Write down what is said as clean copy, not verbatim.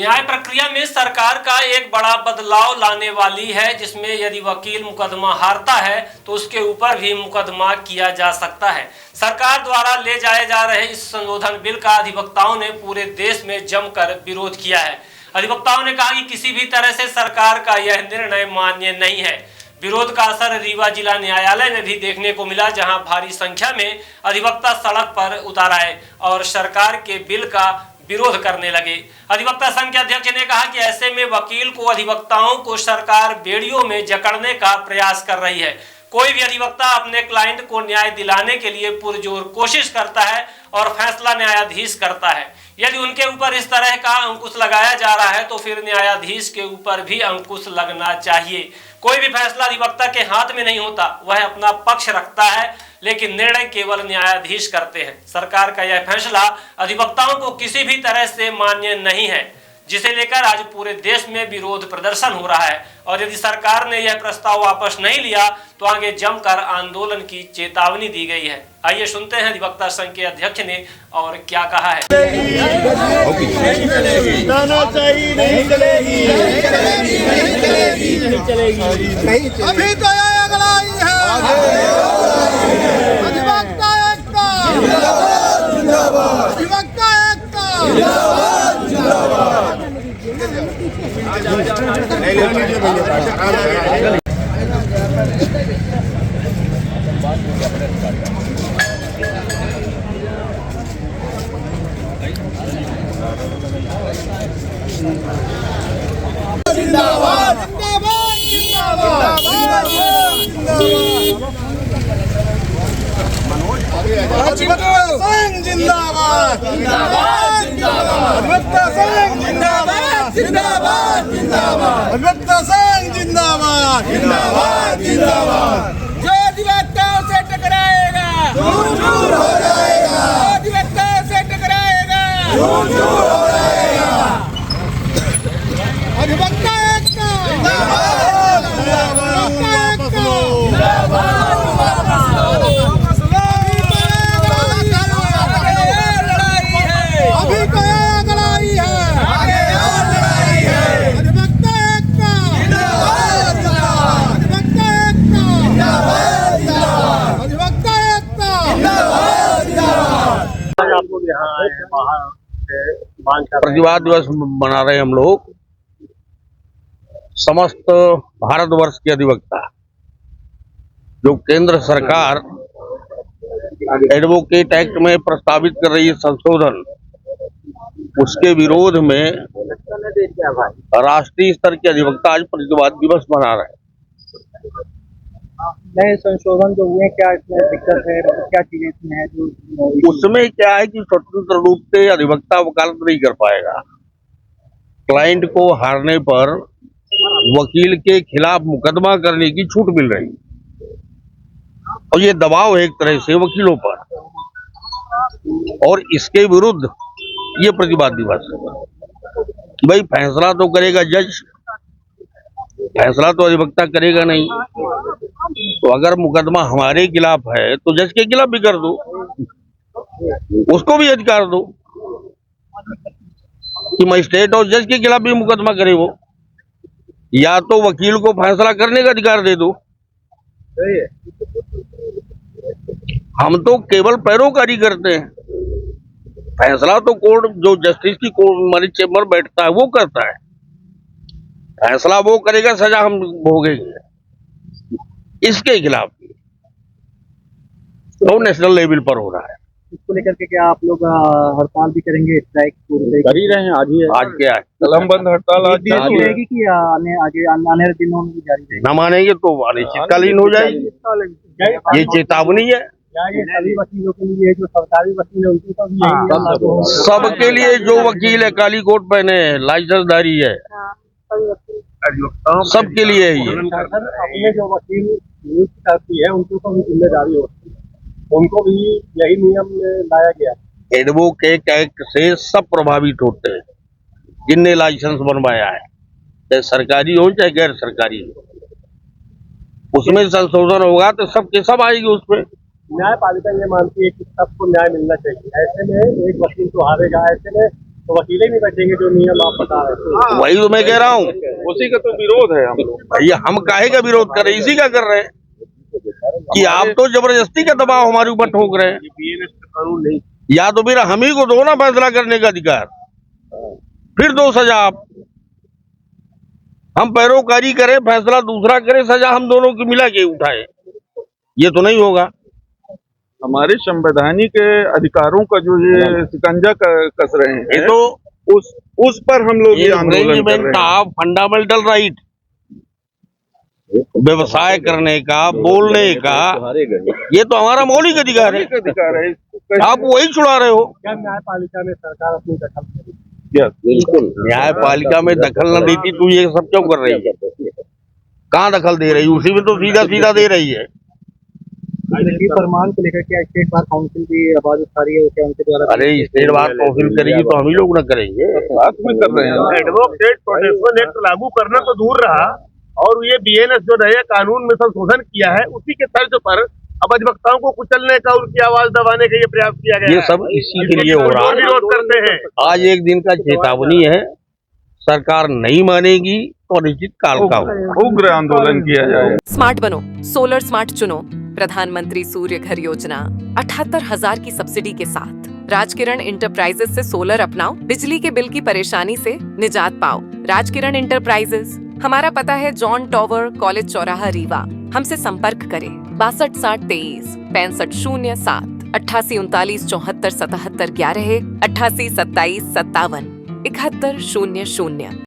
न्याय प्रक्रिया में सरकार का एक बड़ा बदलाव लाने वाली है, जिसमें यदि वकील मुकदमा हारता है तो उसके ऊपर भी मुकदमा किया जा सकता है। सरकार द्वारा ले जाए जा रहे इस संशोधन बिल का अधिवक्ताओं ने पूरे देश में जमकर विरोध किया है। अधिवक्ताओं ने कहा कि किसी भी तरह से सरकार का यह निर्णय मान्य नहीं है। विरोध का असर रीवा जिला न्यायालय में भी देखने को मिला, जहां भारी संख्या में अधिवक्ता सड़क पर उतर आए और सरकार के बिल का विरोध करने लगे। अधिवक्ता संघ के अध्यक्ष ने कहा कि ऐसे में वकील को अधिवक्ताओं को सरकार बेड़ियों में जकड़ने का प्रयास कर रही है। कोई भी अधिवक्ता अपने क्लाइंट को न्याय दिलाने के लिए पुरजोर कोशिश करता है और फैसला न्यायाधीश करता है। यदि उनके ऊपर इस तरह का अंकुश लगाया जा रहा है तो फिर न्यायाधीश के ऊपर भी अंकुश लगना चाहिए। कोई भी फैसला अधिवक्ता के हाथ में नहीं होता, वह अपना पक्ष रखता है, लेकिन निर्णय केवल न्यायाधीश करते हैं। सरकार का यह फैसला अधिवक्ताओं को किसी भी तरह से मान्य नहीं है, जिसे लेकर आज पूरे देश में विरोध प्रदर्शन हो रहा है। और यदि सरकार ने यह प्रस्ताव वापस नहीं लिया तो आगे जमकर आंदोलन की चेतावनी दी गई है। आइए सुनते हैं अधिवक्ता संघ के अध्यक्ष ने और क्या कहा है। अभी तो अगला ही है। अधिवक्ता एकता, अधिवक्ता जिंदाबाद जिंदाबाद जिंदाबाद जिंदाबाद अधिवक्ता संघ जिंदाबाद जिंदाबाद जिंदाबाद अधिवक्ता संघ जिंदाबाद जिंदाबाद जिंदाबाद। जो अधिवक्ताओं से टकराएगा दूर दूर हो जाएगा, अधिवक्ताओं से टकराएगा दूर दूर हो जाएगा। अधिवक्ता एकता जिंदाबाद जिंदाबाद जिंदाबाद। प्रतिवाद दिवस मना रहे हम लोग। समस्त भारतवर्ष के अधिवक्ता जो केंद्र सरकार एडवोकेट एक्ट में प्रस्तावित कर रही है संशोधन, उसके विरोध में राष्ट्रीय स्तर के अधिवक्ता आज प्रतिवाद दिवस मना रहे हैं। नए संशोधन जो हुए, क्या इसमें दिक्कत है, क्या चीजें इसमें है जो उसमें क्या है कि स्वतंत्र रूप से अधिवक्ता वकालत नहीं कर पाएगा। क्लाइंट को हारने पर वकील के खिलाफ मुकदमा करने की छूट मिल रही और ये दबाव है एक तरह से वकीलों पर, और इसके विरुद्ध ये प्रतिवाद दिवस है। भाई फैसला तो करेगा जज, फैसला तो अधिवक्ता करेगा नहीं। तो अगर मुकदमा हमारे खिलाफ है तो जज के खिलाफ भी कर दो, उसको भी अधिकार दो कि मजिस्ट्रेट और जज के खिलाफ भी मुकदमा करे वो, या तो वकील को फैसला करने का अधिकार दे दो। हम तो केवल पैरोकारी करते हैं, फैसला तो कोर्ट जो जस्टिस की कोर्ट हमारी चेंबर बैठता है वो करता है। फैसला वो करेगा, सजा हम भोगेंगे। इसके खिलाफ तो नेशनल लेवल पर हो रहा है। इसको लेकर के क्या आप लोग हड़ताल भी करेंगे, स्ट्राइक कर ही रहे हैं? आज क्या है, कलम बंद हड़ताल आज रहेगी कि आने दिनों में जारी रहेगी? न मानेंगे तो अनिश्चितकालीन हो जाएगी। ये चेतावनी है सभी वकीलों के लिए, जो सरकारी वकील है उनके सब सबके लिए। जो वकील है काली कोट पहने हैं, लाइसेंसधारी है, सबके लिए है ये। अपने जो वकील नियुक्त करती है उनको तो जिम्मेदारी होती है, उनको भी यही नियम में लाया गया। एडवोकेट एक्ट से सब प्रभावित होते हैं जिनने लाइसेंस बनवाया है, चाहे सरकारी हो चाहे गैर सरकारी हो। उसमें संशोधन होगा तो सबके सब आएगी उसमें। न्यायपालिका ये मानती है कि सबको न्याय मिलना चाहिए। ऐसे में एक वकील तो हारेगा, ऐसे में तो वकील ही नहीं बैठेंगे जो नियम आप बता रहे थे। वही तो मैं कह रहा हूँ, उसी का तो विरोध है हम लोग। भैया हम काहे का विरोध कर रहे हैं, इसी का कर रहे हैं कि आप तो जबरदस्ती का दबाव हमारे ऊपर ठोक रहे हैं। बीएनएस का कानून नहीं, या तो फिर हम ही को दो ना फैसला करने का अधिकार, फिर दो सजा आप। हम पैरोकारी करें, फैसला दूसरा करे, सजा हम दोनों की मिला के उठाए, ये तो नहीं होगा। हमारे संवैधानिक अधिकारों का जो ये शिकंजा कस रहे ये हैं, तो उस पर हम लोग ये आंदोलन कर रहे हैं। फंडामेंटल राइट, व्यवसाय करने का, बोलने का, ये तो हमारा मौलिक अधिकार है। अधिकार है। आप वही छुड़ा रहे हो। क्या न्यायपालिका में सरकार अपनी दखल करेगी? बिल्कुल, न्यायपालिका में दखल न देती तू ये सब क्यों कर रही है? कहाँ दखल दे रही है? उसी में तो सीधा सीधा दे रही है। फरमान को लेकर क्या स्टेट बार काउंसिल की आवाज उठा रही है, क्या उनके द्वारा? अरे स्टेट बार काउंसिल करेगी तो हम ही लोग न करेंगे, साथ में कर रहे हैं। एडवोकेट प्रोटेक्शन एक्ट लागू करना तो दूर रहा, और ये बीएनएस जो नया कानून में संशोधन किया है, उसी के तर्ज पर अब अधिवक्ताओं को कुचलने का, उनकी आवाज दबाने का ये प्रयास किया गया ये सब इसी के लिए हो रहा है। विरोध करते हैं। आज एक दिन का चेतावनी है, सरकार नहीं मानेगी तो निश्चित काल का होगा। उग्र आंदोलन किया जाए। स्मार्ट बनो, सोलर स्मार्ट चुनो। प्रधानमंत्री सूर्य घर योजना 78,000 की सब्सिडी के साथ राजकिरण इंटरप्राइजेस से सोलर अपनाओ, बिजली के बिल की परेशानी से निजात पाओ। राजकिरण इंटरप्राइजेस, हमारा पता है जॉन टॉवर, कॉलेज चौराहा, रीवा। हमसे संपर्क करें 62 60 23 65 07 88 39 74 77 11 88 27 57 71 00।